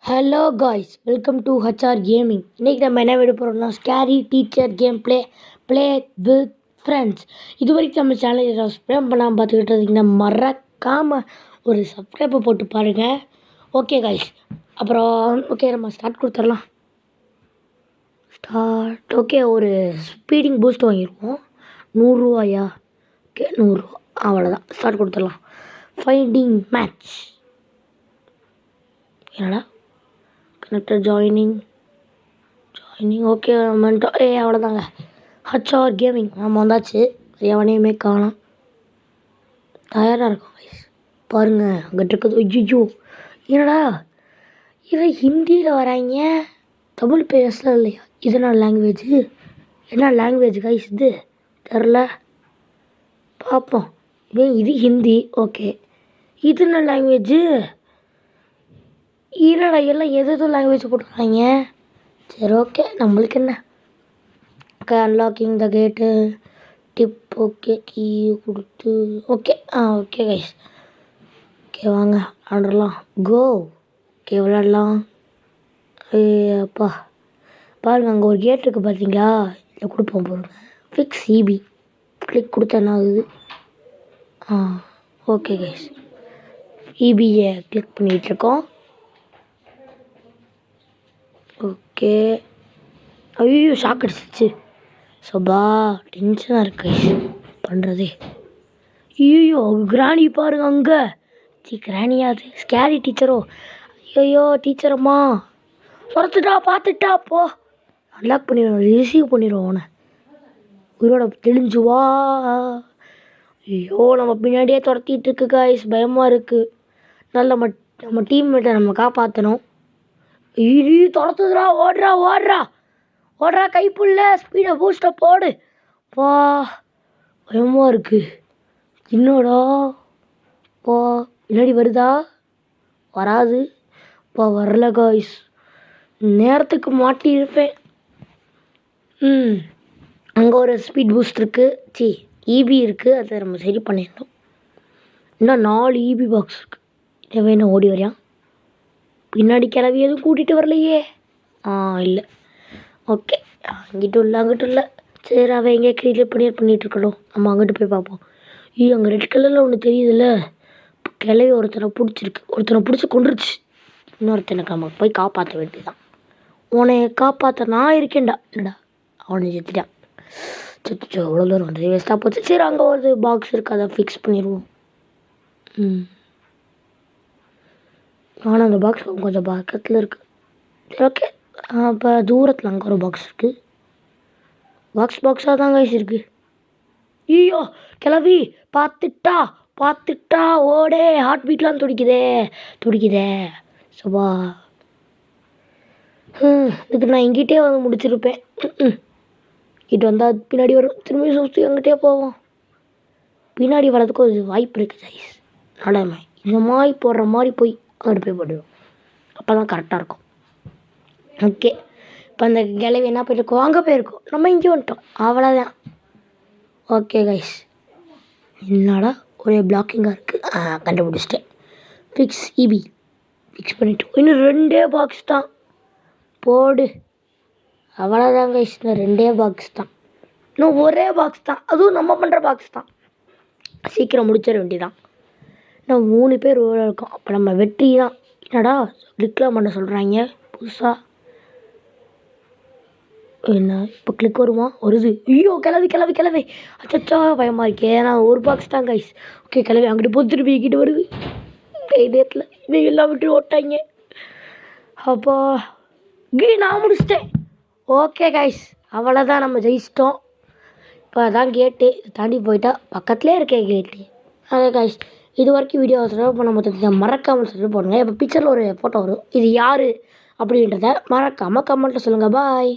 Hello guys, welcome to HR gaming. இன்றைக்கி நம்ம என்ன விட போகிறோம்னா scary teacher game play with friends. இது வரைக்கும் நம்ம சேனலை சப்ஸ்கிரைப் பண்ணாமல் பார்த்துக்கிட்டு இருந்தீங்கன்னா மறக்காமல் ஒரு சப்ஸ்கிரைப்பை போட்டு பாருங்கள். ஓகே காய்ஸ், அப்புறம் ஓகே நம்ம ஸ்டார்ட் கொடுத்துடலாம். ஓகே, ஒரு ஸ்பீடிங் பூஸ்ட் வாங்கியிருக்கோம். 100 ரூபாயா? ஓகே 100 ரூபா, அவ்வளோதான். ஸ்டார்ட் கொடுத்துடலாம். Finding match. என்னடா கனெக்டர் ஜாயினிங் ஓகே வந்துட்டோம். அவ்வளோதாங்க. ஹச்ஆர் கேமிங் நம்ம வந்தாச்சு. எவனையுமே காணோம். தயாராக இருக்கும் கைஸ். பாருங்கள் அங்கிட்ட இருக்குது. ஐயோ என்னடா இதை ஹிந்தியில் வராங்க, தமிழ் பேசலாம் இல்லையா? இது என்ன லாங்குவேஜ் கைஸ்? இது தெரில, பார்ப்போம். இது ஹிந்தி. ஓகே, இது என்ன லாங்குவேஜு? இல்லைடா, எல்லாம் எது லாங்குவேஜ் போட்டுருக்காங்க. சரி ஓகே, நம்மளுக்கு என்ன. ஓகே, அன்லாக்கிங் த கேட்டு டிப். ஓகே, கீ கொடுத்து ஓகே ஓகே கைஸ். ஓகே வாங்க விளாண்டுலாம். கோ. ஓகே விளாடலாம். அப்பா பாருங்கள், அங்கே ஒரு கேட் இருக்குது பார்த்தீங்களா? இதில் கொடுப்போம் பாருங்க. ஃபிக்ஸ் இபி கிளிக் கொடுத்தா என்ன ஆகுது? ஓகே கைஸ், இபியை கிளிக் பண்ணிகிட்ருக்கோம். ஓகே. ஐயோ ஷாக் அடிச்சிச்சு. சபா டென்ஷனாக இருக்கு பண்ணுறதே. ஐயோ கிராணி பாருங்க அங்கே. கிராணியாது ஸ்கேரி டீச்சரோ? ஐயோ டீச்சரம்மா துரத்துட்டா, பார்த்துட்டா. போ அன்லாக் பண்ணிடுவோம், ரிசீவ் பண்ணிடுவோம் அவனை. உயிரோட தெளிஞ்சு வா. ஐயோ நம்ம பின்னாடியே துரத்திட்டு இருக்கு காய்ஸ், பயமாக இருக்குது. நம்ம டீம்மேட்டை நம்ம காப்பாற்றணும். துரத்துதுடா, ஓடுறா கைப்புள்ள. ஸ்பீடை பூஸ்ட்டை போடு. பா பயமாக இருக்குது. என்னடா பா பின்னாடி வருதா? வராது. வரல காய்ஸ், நேரத்துக்கு மாட்டியிருப்பேன். அங்கே ஒரு ஸ்பீட் பூஸ்ட் இருக்குது, இபி இருக்குது. அதை நம்ம சரி பண்ணிடணும். இன்னும் 4 இபி பாக்ஸ் இருக்குது. இதை வேணும் ஓடி வரையான். பின்னாடி கிளவி எதுவும் கூட்டிகிட்டு வரலையே. இல்லை. ஓகே, அங்கிட்டும் இல்லை. சரி, அவன் எங்கே கிரியேட் பண்ணிகிட்ருக்கணும். நம்ம அங்கிட்டு போய் பார்ப்போம். அங்கே ரெட் கலரில் ஒன்று தெரியுதுல்ல, கிளவி ஒருத்தனை பிடிச்சி கொண்டுருச்சு. இன்னொருத்தனுக்கு நம்ம போய் காப்பாற்ற வேண்டியதான். உன்னை காப்பாற்ற நான் இருக்கேன்டா. என்னடா அவனை செத்துட்டான். சச்சோ அவ்வளோ தூரம் வந்து வேஸ்ட்டாக போச்சு. சரி, அங்கே ஒரு பாக்ஸ் இருக்குது, அதை ஃபிக்ஸ் பண்ணிடுவோம். ஆனால் அந்த பாக்ஸ் கொஞ்சம் பக்கத்தில் இருக்குது. சரி ஓகே, இப்போ தூரத்தில் அங்கே ஒரு பாக்ஸ் இருக்குது. பாக்ஸாக தான் கைஸ் இருக்குது. ஐயோ கிளவி பார்த்துட்டா ஓடே. ஹார்ட் பீட்லாம் துடிக்குதே. சபா இதுக்கு நான் இங்கிட்டே வந்து முடிச்சிருப்பேன். இங்கிட்ட வந்தால் பின்னாடி வரும். திரும்பி சுற்றி அங்கிட்டே போவோம். பின்னாடி வர்றதுக்கு ஒரு வாய்ப்பு இருக்குது கைஸ். நடமை இந்த மாதிரி போடுற மாதிரி போய் அங்கிட்டு போய் போடுவோம். அப்போ தான் கரெக்டாக இருக்கும். ஓகே, இப்போ அந்த கிளவி என்ன போயிருக்கோம்? அங்கே போயிருக்கோம். நம்ம இங்கே வந்துட்டோம், அவ்வளோதான். ஓகே கைஸ், என்னடா ஒரே பிளாக்கிங்காக இருக்குது. கண்டுபிடிச்சிட்டேன். ஃபிக்ஸ் இபி ஃபிக்ஸ் பண்ணிவிட்டு இன்னும் 2 பாக்ஸ் தான். போடு, அவ்வளோதான் கைஸ். இன்னும் 2 பாக்ஸ் தான். இன்னும் ஒரே பாக்ஸ் தான், அதுவும் நம்ம பண்ணுற பாக்ஸ் தான். சீக்கிரம் முடிச்சிட வேண்டியதான். இன்னும் 3 பேர் இருக்கோம். அப்போ நம்ம வெற்றி தான். என்னடா கிளிக்லாம் பண்ண சொல்கிறாங்க புதுசாக? என்ன இப்போ கிளிக் வருமா? வருது. ஐயோ கிளவி அச்சச்சா பயமாக இருக்கே. நான் ஒரு பாக்ஸ் தான் கைஸ். ஓகே, கிளவி அங்கிட்டு போய் திருப்பி கிட்ட வருது. நேரத்தில் இவங்க எல்லாம் விட்டு ஓட்டாங்க. அப்பா நான் முடிச்சிட்டேன். ஓகே கைஸ், அவ்வளோதான், நம்ம ஜெயிச்சிட்டோம். இப்போ அதான் கேட்டு தாண்டி போயிட்டா பக்கத்துலேயே இருக்கேன் கேட்டு. அதே கைஸ், இது வரைக்கும் வீடியோ சப்ஸ்கிரைப் பண்ண மொத்தத்தை மறக்காமல் சப்ஸ்கிரைப் பண்ணுங்கள். இப்போ பிக்சரில் ஒரு ஃபோட்டோ வரும், இது யார் அப்படின்றத மறக்காமல் கமெண்ட்டில் சொல்லுங்கள். பாய்.